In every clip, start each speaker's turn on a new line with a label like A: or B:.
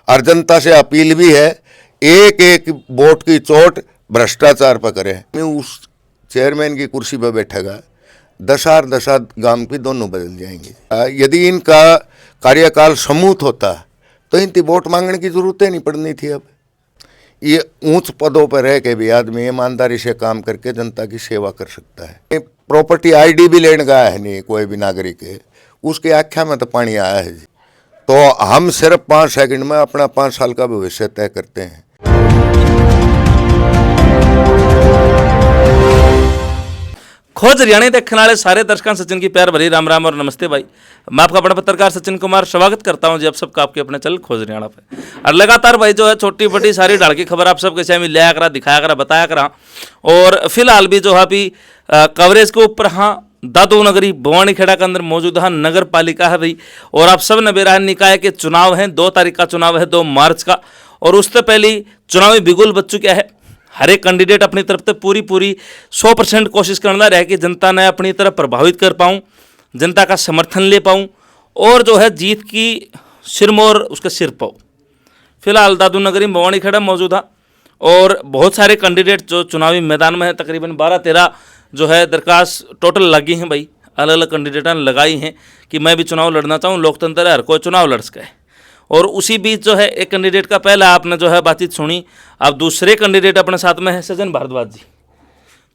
A: और जनता से अपील भी है, एक एक वोट की चोट भ्रष्टाचार पर करे। उस चेयरमैन की कुर्सी पर बैठेगा, 10 गांव की दोनों बदल जाएंगे। यदि इनका कार्यकाल समूथ होता तो इनकी वोट मांगने की जरूरत ही नहीं पड़नी थी। अब ये ऊंच पदों पर रह के भी आदमी ईमानदारी से काम करके जनता की सेवा कर सकता है। प्रॉपर्टी आईडी भी लेने गया है नहीं कोई भी नागरिक है, उसके आख्या में तो पानी आया है जी। तो हम सिर्फ 5 सेकंड में अपना 5 साल का भविष्य तय करते हैं।
B: खोज हरियाणा देखने वाले सारे दर्शकों सचिन की प्यार भरी राम राम और नमस्ते भाई। मैं आपका अपना पत्रकार सचिन कुमार स्वागत करता हूं जी आप सबका आपके अपने चैनल खोज हरियाणा पे। और लगातार भाई जो है छोटी बड़ी सारी ढाल की खबर आप सबके सामने लिया करा, दिखाया करा, बताया करा। और फिलहाल भी जो है अभी कवरेज के ऊपर हाँ दादू नगरी भवानीखेड़ा के अंदर मौजूद है नगर पालिका है भाई। और आप सब ने बेरा निकाय के चुनाव हैं, 2 तारीख का चुनाव है, 2 मार्च का। और उससे पहले चुनावी बिगुल बच चुका है। हर एक कैंडिडेट अपनी तरफ से पूरी 100% कोशिश करना रहे कि जनता ने अपनी तरफ प्रभावित कर पाऊँ, जनता का समर्थन ले पाऊँ और जो है जीत की सिरमौर उसके सिर पाऊँ। फिलहाल दादू नगरी भवानीखेड़ा मौजूद है और बहुत सारे कैंडिडेट जो चुनावी मैदान में है, तकरीबन 12-13 जो है दरखास्त टोटल लगी हैं भाई। अलग अलग कैंडिडेट ने लगाई हैं कि मैं भी चुनाव लड़ना चाहूँ, लोकतंत्र है, हर कोई चुनाव लड़ सके। और उसी बीच जो है एक कैंडिडेट का पहला आपने जो है बातचीत सुनी, अब दूसरे कैंडिडेट अपने साथ में है सजन भारद्वाज जी।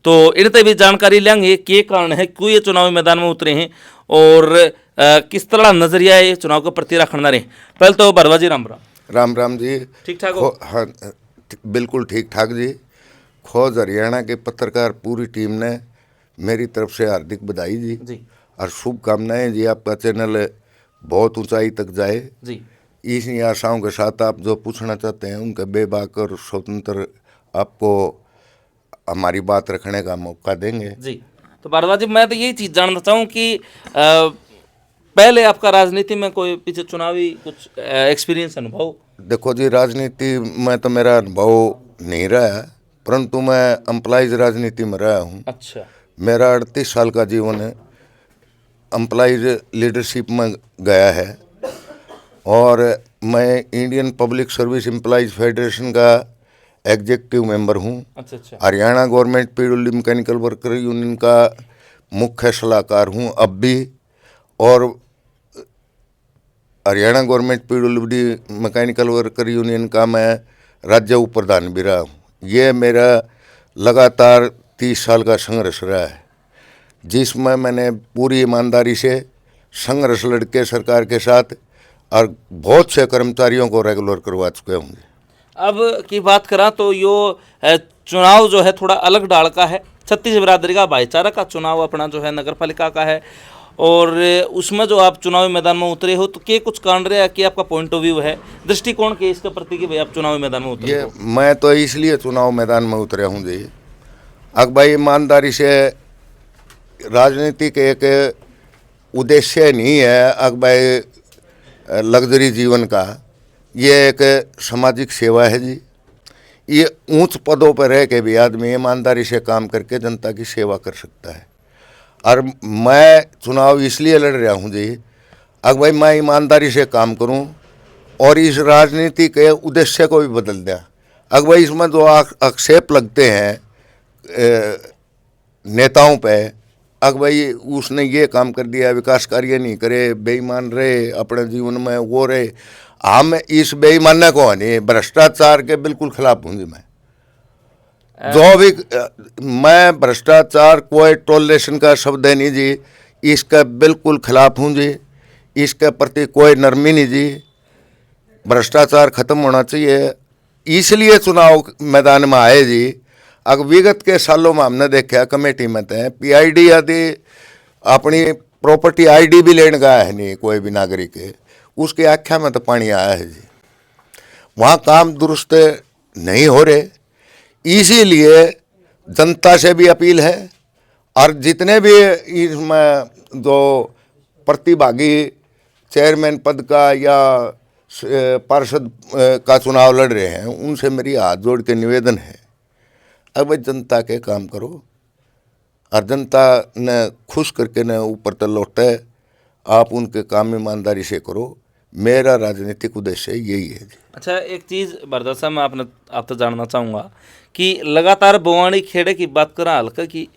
B: तो इनसे भी जानकारी लेंगे क्या कारण है, क्यों ये चुनावी मैदान में उतरे हैं और किस तरह नजरिया है ये चुनाव के प्रति रखना रहे। पहले तो भारद्वाज जी राम राम।
A: राम राम जी।
B: ठीक ठाक हो?
A: हाँ बिल्कुल ठीक ठाक जी। खोज हरियाणा के पत्रकार पूरी टीम ने मेरी तरफ से हार्दिक बधाई जी और शुभकामनाएं जी। आपका चैनल बहुत ऊंचाई तक जाए
B: जी।
A: इसी आशाओं के साथ आप जो पूछना चाहते हैं उनका बेबाक और स्वतंत्र आपको हमारी बात रखने का मौका देंगे
B: जी। तो भारद्वाज जी मैं तो यही चीज़ जानना चाहूँ कि पहले आपका राजनीति में कोई पीछे चुनावी कुछ एक्सपीरियंस अनुभव?
A: देखो जी, राजनीति में तो मेरा अनुभव नहीं रहा है, परंतु मैं एम्प्लॉइज राजनीति में रहा हूँ।
B: अच्छा।
A: मेरा 38 साल का जीवन है एम्प्लॉइज लीडरशिप में गया है और मैं Indian public service employees federation का एग्जीक्यूटिव मेंबर हूँ।
B: अच्छा।
A: Haryana government PWD mechanical worker union का मुख्य सलाहकार हूँ अब भी, और Haryana government PWD mechanical worker union का मैं राज्य उप प्रधान भी रहा हूँ। ये मेरा लगातार 30 साल का संघर्ष रहा है, जिसमें मैंने पूरी ईमानदारी से संघर्ष लड़के सरकार के साथ और बहुत से कर्मचारियों को रेगुलर करवा चुके होंगे।
B: अब की बात करा तो यो चुनाव जो है थोड़ा अलग डाल का है, छत्तीस बिरादरी का भाईचारा का चुनाव अपना जो है नगर पालिका का है। और उसमें जो आप चुनावी मैदान में उतरे हो तो क्या कुछ कारण रहा है कि आपका पॉइंट ऑफ व्यू है, दृष्टिकोण के इसके प्रति कि भाई आप चुनावी मैदान में उतरे हो?
A: मैं तो इसलिए चुनाव मैदान में उतरे हूँ जी, अब भाई ईमानदारी से राजनीति के एक उद्देश्य नहीं है अब भाई लग्जरी जीवन का, ये एक सामाजिक सेवा है जी। ये ऊंच पदों पर रह के भी आदमी ईमानदारी से काम करके जनता की सेवा कर सकता है। और मैं चुनाव इसलिए लड़ रहा हूँ जी, अब भाई मैं ईमानदारी से काम करूँ और इस राजनीति के उद्देश्य को भी बदल दें। अब भाई इसमें जो आक्षेप लगते हैं नेताओं पे, अब भाई उसने ये काम कर दिया, विकास कार्य नहीं करे, बेईमान रहे अपने जीवन में, वो रहे। हम इस बेईमाने को नहीं, भ्रष्टाचार के बिल्कुल खिलाफ हूँ जी। जो भी मैं भ्रष्टाचार कोई टॉलरेशन का शब्द है नहीं जी, इसका बिल्कुल खिलाफ हूँ जी। इसके प्रति कोई नरमी नहीं जी, भ्रष्टाचार खत्म होना चाहिए, इसलिए चुनाव मैदान में आए जी। अब विगत के सालों में हमने देखा कमेटी में तो पीआईडी आदि अपनी प्रॉपर्टी आईडी भी लेने गया है नहीं कोई भी नागरिक है, उसके आख्या में तो पानी आया है जी। वहाँ काम दुरुस्त नहीं हो रहे, इसीलिए जनता से भी अपील है और जितने भी इसमें जो प्रतिभागी चेयरमैन पद का या पार्षद का चुनाव लड़ रहे हैं उनसे मेरी हाथ जोड़ के निवेदन है, अब जनता के काम करो और जनता ने खुश करके न ऊपर तक लौटे, आप उनके काम ईमानदारी से करो। मेरा राजनीतिक उद्देश्य यही है जी।
B: अच्छा, एक चीज़ बरदर साहब मैं आप तो जानना चाहूँगा कि लगातार बवानी खेड़े की बात करें हल्का की,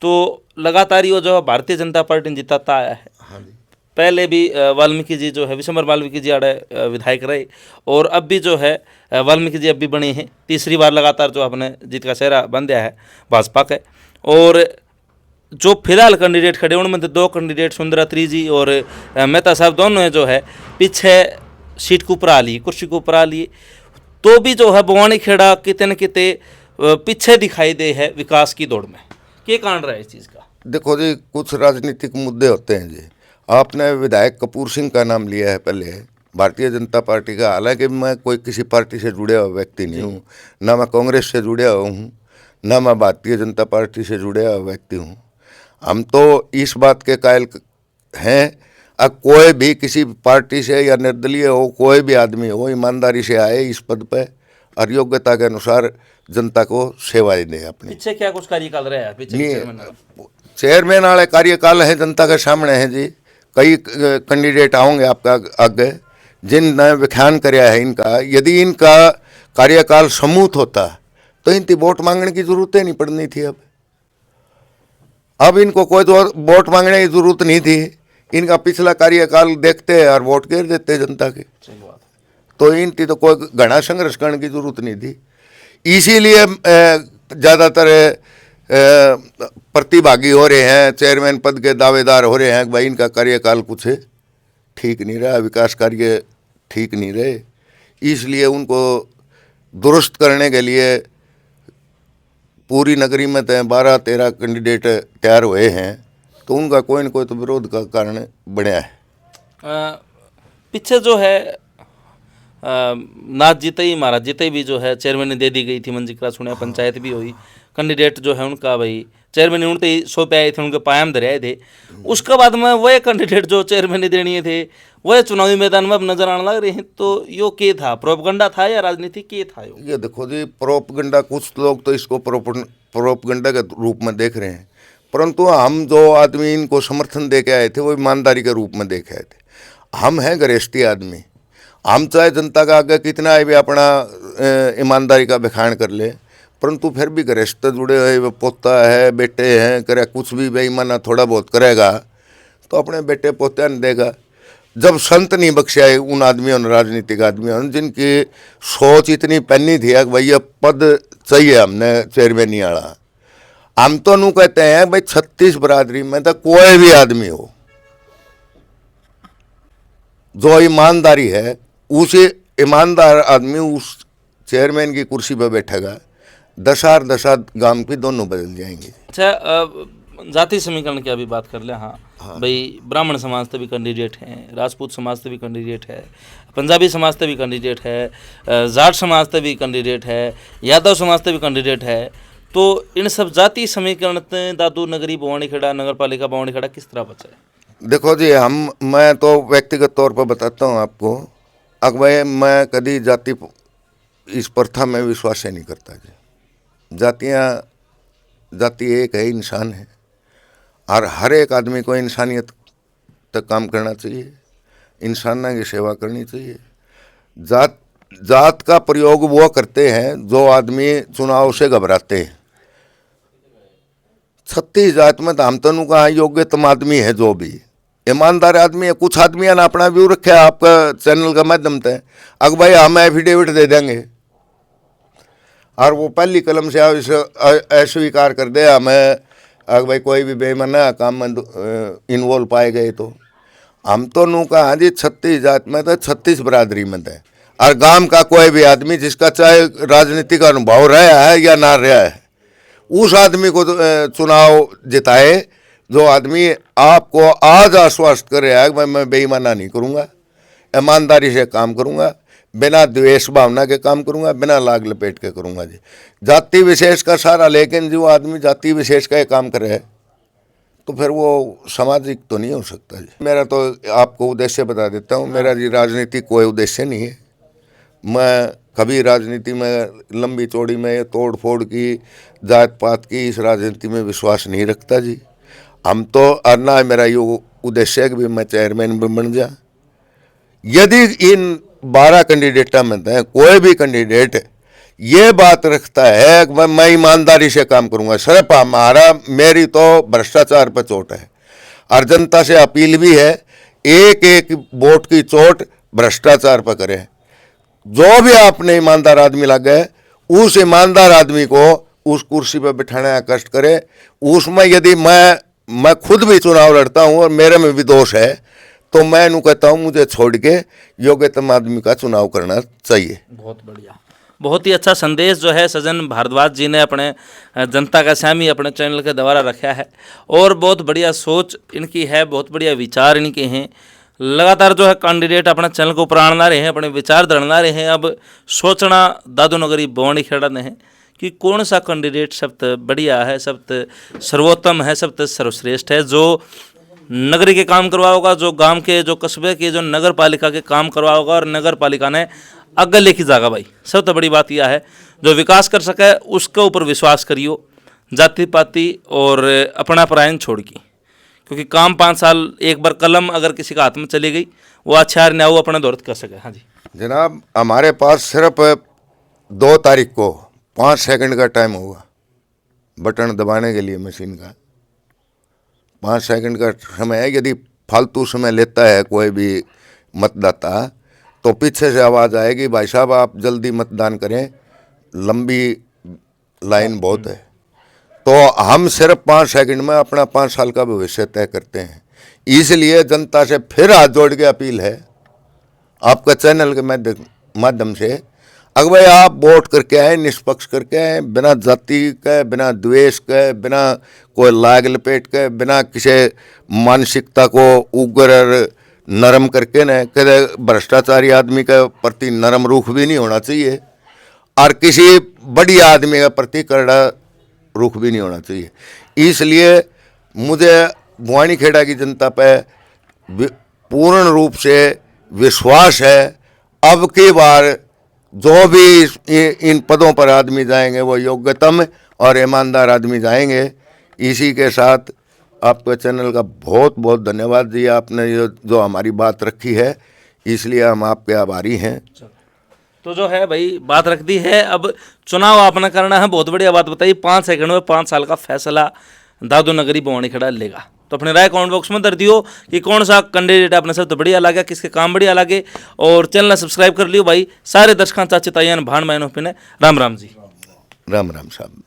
B: तो लगातार ये जो भारतीय जनता पार्टी ने जिताता आया है।
A: हाँ जी।
B: पहले भी वाल्मीकि जी जो है विशंबर वाल्मीकि जी आड़े विधायक रहे, और अब भी जो है वाल्मीकि जी अब भी बने हैं, तीसरी बार लगातार जो अपने जीत का सेहरा बन गया है भाजपा के। और जो फिलहाल कैंडिडेट खड़े उनमें तो दो कैंडिडेट सुंदरात्री जी और मेहता साहब दोनों हैं जो है पीछे सीट को ऊपर आ लिए, कुर्सी को ऊपर आ लिए, तो भी जो है बवानी खेड़ा कितने न कितने पीछे दिखाई दे है विकास की दौड़ में। क्या कारण रहा है इस चीज़ का?
A: देखो जी, कुछ राजनीतिक मुद्दे होते हैं जी। आपने विधायक कपूर सिंह का नाम लिया है पहले, भारतीय जनता पार्टी का। हालांकि मैं कोई किसी पार्टी से जुड़े हुआ व्यक्ति नहीं हूँ, ना मैं कांग्रेस से जुड़ा हुआ हूँ, ना मैं भारतीय जनता पार्टी से जुड़ा हुआ व्यक्ति हूँ। हम तो इस बात के कायल हैं, अब कोई भी किसी पार्टी से या निर्दलीय हो, कोई भी आदमी हो, ईमानदारी से आए इस पद पे और योग्यता के अनुसार जनता को सेवाएं दे अपनी।
B: पीछे क्या कुछ कार्यकाल रहा है पीछे
A: चेयरमैन वाले कार्यकाल है जनता के सामने है जी। कई कैंडिडेट आओगे आपका आगे जिनने व्याख्यान कराया है इनका। यदि इनका कार्यकाल समूथ होता तो इनकी वोट मांगने की जरूरत ही नहीं पड़नी थी। अब इनको कोई तो वोट मांगने की जरूरत नहीं थी। इनका पिछला कार्यकाल देखते और वोट गिर देते जनता के, तो इनकी तो कोई घना संघर्ष करने की जरूरत नहीं थी। इसीलिए ज़्यादातर प्रतिभागी हो रहे हैं, चेयरमैन पद के दावेदार हो रहे हैं कि भाई इनका कार्यकाल कुछ ठीक नहीं रहा, विकास कार्य ठीक नहीं रहे। इसलिए उनको दुरुस्त करने के लिए पूरी नगरी में तो 12-13 कैंडिडेट तैयार हुए हैं, तो उनका कोई न कोई तो विरोध का कारण बनया है।
B: पीछे जो है नाथ जीते ही महाराज जीते भी जो है चेयरमैन ने दे दी गई थी मंजिकरा सुने, पंचायत भी हुई, कैंडिडेट जो है उनका भाई चेयरमैन ने उनते सौंपे आए थे, उनके पायाम धरे आए थे। उसके बाद में वह कैंडिडेट जो चेयरमैन ने देनी थे वह चुनावी मैदान में अब नजर आने लग रहे हैं। तो यो के था, प्रोपगंडा था या राजनीति के था?
A: ये देखो जी, प्रोपगंडा, कुछ लोग तो इसको प्रोपगंडा के रूप में देख रहे हैं, परंतु हम जो आदमी इनको समर्थन दे के आए थे वो ईमानदारी के रूप में देखे आए थे। हम हैं गृहस्थी आदमी, हम चाहे जनता का आगे कितना भी अपना ईमानदारी का बखान कर ले, परंतु फिर भी गृहस्थ जुड़े हुए, पोता है, बेटे हैं, करे कुछ भी बेईमाना थोड़ा बहुत करेगा तो अपने बेटे पोते ने देगा। जब संत नहीं बख्शा है उन आदमियों ने, राजनीतिक आदमियों ने, जिनकी सोच इतनी पन्नी थी कि भैया पद चाहिए हमने चेयरमैन वाला। हम तो नू कहते हैं भाई 36 बरादरी में तो कोई भी आदमी हो जो ईमानदारी है, उसे ईमानदार आदमी उस चेयरमैन की कुर्सी पर बैठेगा, दशा गांव की दोनों बदल जाएंगे।
B: अच्छा, जाति समीकरण की अभी बात कर ले। हाँ भाई, ब्राह्मण समाज से भी कैंडिडेट हैं, राजपूत समाज से भी कैंडिडेट है, पंजाबी समाज से भी कैंडिडेट है, जाट समाज से भी कैंडिडेट है, यादव समाज से भी कैंडिडेट है। तो इन सब जाति समीकरण दादू नगरी बवानी खेड़ा, नगर पालिका बवानी खेड़ा किस तरह बचा है?
A: देखो जी, मैं तो व्यक्तिगत तौर पर बताता हूँ आपको, अगवे मैं कभी जाति इस प्रथा में विश्वास ही नहीं करता जी। जाति एक है, इंसान है, और हर एक आदमी को इंसानियत तक काम करना चाहिए, इंसाना की सेवा करनी चाहिए। जात का प्रयोग वो करते हैं जो आदमी चुनाव से घबराते हैं। 36 जात में तो हम तनु का योग्यतम आदमी है, जो भी ईमानदार आदमी है। कुछ आदमी ने अपना व्यू रखा है आपका चैनल का माध्यम से, अगर भाई हम एफिडेविट दे देंगे और वो पहली कलम से अस्वीकार कर दे हमें, अगर भाई कोई भी बेईमाना काम में इन्वॉल्व पाए गए तो हम तो नू कहा जी 36 जात में तो 36 बरादरी में थे, और गांव का कोई भी आदमी जिसका चाहे राजनीतिक अनुभव रहा है या ना रहा है, उस आदमी को चुनाव जिताए। जो आदमी आपको आज आश्वस्त कर रहा है कि मैं बेईमाना नहीं करूँगा, ईमानदारी से काम करूँगा, बिना द्वेष भावना के काम करूँगा, बिना लाग लपेट के करूँगा जी। जाति विशेष का सारा, लेकिन जो आदमी जाति विशेष का काम कर रहा है तो फिर वो सामाजिक तो नहीं हो सकता जी। मेरा तो आपको उद्देश्य बता देता हूँ, मेरा जी राजनीति कोई उद्देश्य नहीं है। मैं कभी राजनीति में लंबी चौड़ी में तोड़ फोड़ की, जात पात की इस राजनीति में विश्वास नहीं रखता जी। हम तो, और ना मेरा ये उद्देश्य है कि भी मैं चेयरमैन बन जा, यदि इन 12 कैंडिडेटा में से कोई भी कैंडिडेट ये बात रखता है कि मैं ईमानदारी से काम करूंगा, सिर्फ मेरी तो भ्रष्टाचार पर चोट है और जनता से अपील भी है, एक एक वोट की चोट भ्रष्टाचार पर करें। जो भी आपने ईमानदार आदमी लगे उस ईमानदार आदमी को उस कुर्सी पर बिठाने का कष्ट करे। उसमें यदि मैं खुद भी चुनाव लड़ता हूं और मेरे में भी दोष है तो मैं इन्हें कहता हूं मुझे छोड़ के योग्यतम आदमी का चुनाव करना चाहिए।
B: बहुत बढ़िया, बहुत ही अच्छा संदेश जो है सज्जन भारद्वाज जी ने अपने जनता का सामी अपने चैनल के द्वारा रखा है और बहुत बढ़िया सोच इनकी है, बहुत बढ़िया विचार इनके हैं। लगातार जो है कैंडिडेट अपने चैनल को प्राणना रहे हैं, अपने विचार धरना रहे हैं। अब सोचना दादू नगरी बवनी खेड़ा ने है कि कौन सा कैंडिडेट सबसे बढ़िया है, सबसे सर्वोत्तम है, सबसे सर्वश्रेष्ठ है, जो नगरी के काम करवाओगा, जो गांव के, जो कस्बे के, जो नगर पालिका के काम करवाओगा और नगर पालिका ने अग्गे लेके जाएगा। भाई सबसे बड़ी बात यह है जो विकास कर सके उसके ऊपर विश्वास करियो, जाति पाति और अपना परायण छोड़ की, क्योंकि काम 5 साल एक बार कलम अगर किसी का हाथ में चली गई वो अच्छा ना वो अपना दौरत कर सके। हाँ जी
A: जनाब, हमारे पास सिर्फ 2 तारीख को 5 सेकंड का टाइम होगा बटन दबाने के लिए। मशीन का 5 सेकंड का समय है। यदि फालतू समय लेता है कोई भी मतदाता तो पीछे से आवाज़ आएगी, भाई साहब आप जल्दी मतदान करें, लंबी लाइन बहुत है। तो हम सिर्फ 5 सेकंड में अपना 5 साल का भविष्य तय करते हैं। इसलिए जनता से फिर हाथ जोड़ के अपील है आपका चैनल के माध्यम से, अगर भाई आप वोट करके आए, निष्पक्ष करके आए, बिना जाति के, बिना द्वेष के, बिना कोई लाग लपेट के, बिना किसी मानसिकता को उग्र और नरम करके न कदे भ्रष्टाचारी आदमी के प्रति नरम रुख भी नहीं होना चाहिए और किसी बड़ी आदमी के प्रति करड़ा रुख भी नहीं होना चाहिए। इसलिए मुझे बवानी खेड़ा की जनता पे पूर्ण रूप से विश्वास है। अब की बार जो भी इन पदों पर आदमी जाएंगे वो योग्यतम और ईमानदार आदमी जाएंगे। इसी के साथ आपके चैनल का बहुत बहुत धन्यवाद जी, आपने जो हमारी बात रखी है, इसलिए हम आपके आभारी हैं।
B: तो जो है भाई बात रख दी है, अब चुनाव आपने करना है। बहुत बढ़िया बात बताई, 5 सेकंड में 5 साल का फैसला दादू नगरी बवनी खेड़ा लेगा। तो अपने राय कमेंट बॉक्स में दर दियो कि कौन सा कैंडिडेट आपने सबसे बढ़िया लगा, किसके काम बढ़िया लगे, और चैनल सब्सक्राइब कर लियो भाई। सारे दर्शकों चाची ताइयान भाण मैन पिने राम राम जी।
A: राम राम साहब।